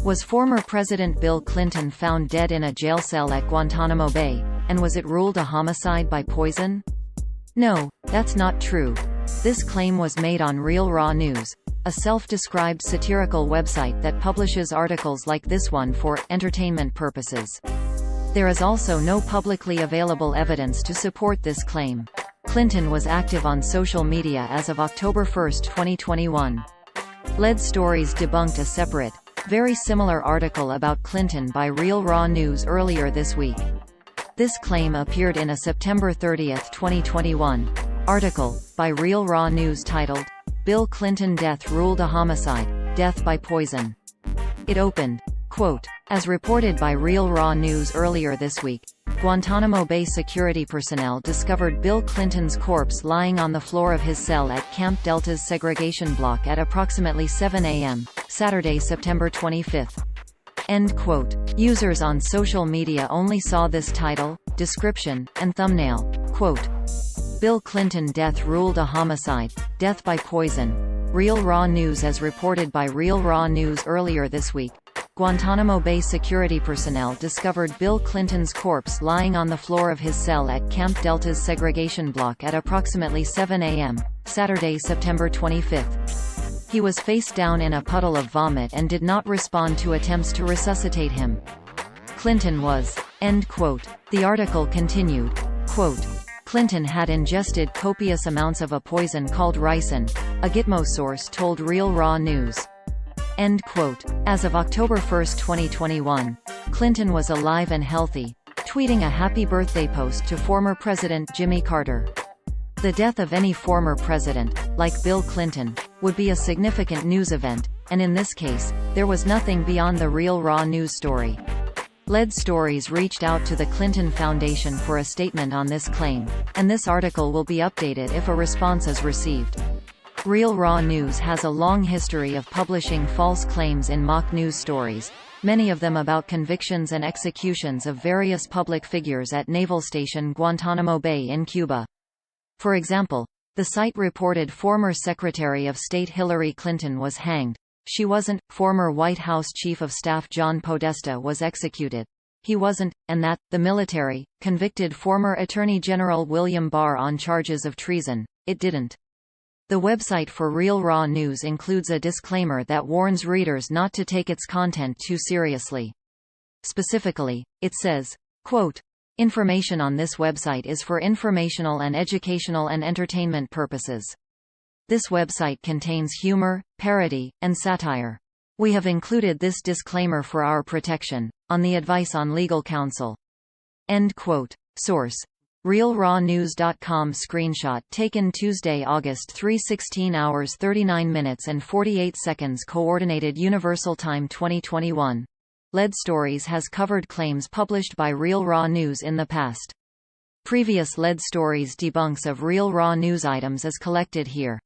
Was former President Bill Clinton found dead in a jail cell at Guantanamo Bay, and was it ruled a homicide by poison? No, that's not true. This claim was made on Real Raw News, a self-described satirical website that publishes articles like this one for entertainment purposes. There is also no publicly available evidence to support this claim. Clinton was active on social media as of October 1, 2021. Lead Stories debunked a separate, very similar article about Clinton by Real Raw News earlier this week. This claim appeared in a September 30, 2021, article by Real Raw News titled, "Bill Clinton Death Ruled a Homicide, Death by Poison." It opened, quote, "As reported by Real Raw News earlier this week, Guantanamo Bay security personnel discovered Bill Clinton's corpse lying on the floor of his cell at Camp Delta's segregation block at approximately 7 a.m., Saturday, September 25. End quote. Users on social media only saw this title, description, and thumbnail, quote, "Bill Clinton Death Ruled a Homicide, Death by Poison." Real Raw News. As reported by Real Raw News earlier this week, Guantanamo Bay security personnel discovered Bill Clinton's corpse lying on the floor of his cell at Camp Delta's segregation block at approximately 7 a.m., Saturday, September 25. He was face down in a puddle of vomit and did not respond to attempts to resuscitate him. Clinton was. End quote. The article continued, quote, "Clinton had ingested copious amounts of a poison called ricin," a Gitmo source told Real Raw News. End quote. As of October 1, 2021, Clinton was alive and healthy, tweeting a happy birthday post to former President Jimmy Carter. The death of any former president, like Bill Clinton, would be a significant news event, and in this case, there was nothing beyond the Real Raw News story. Lead Stories reached out to the Clinton Foundation for a statement on this claim, and this article will be updated if a response is received. Real Raw News has a long history of publishing false claims in mock news stories, many of them about convictions and executions of various public figures at Naval Station Guantanamo Bay in Cuba. For example, the site reported former Secretary of State Hillary Clinton was hanged. She wasn't. Former White House Chief of Staff John Podesta was executed. He wasn't, and that, the military, convicted former Attorney General William Barr on charges of treason. It didn't. The website for Real Raw News includes a disclaimer that warns readers not to take its content too seriously. Specifically, it says, quote, "Information on this website is for informational and educational and entertainment purposes. This website contains humor, parody, and satire. We have included this disclaimer for our protection, on the advice on legal counsel." End quote. Source: RealRawNews.com. Screenshot taken Tuesday, August 3, 16 hours 39 minutes and 48 seconds. Coordinated Universal Time 2021. Lead Stories has covered claims published by Real Raw News in the past. Previous Lead Stories debunks of Real Raw News items is collected here.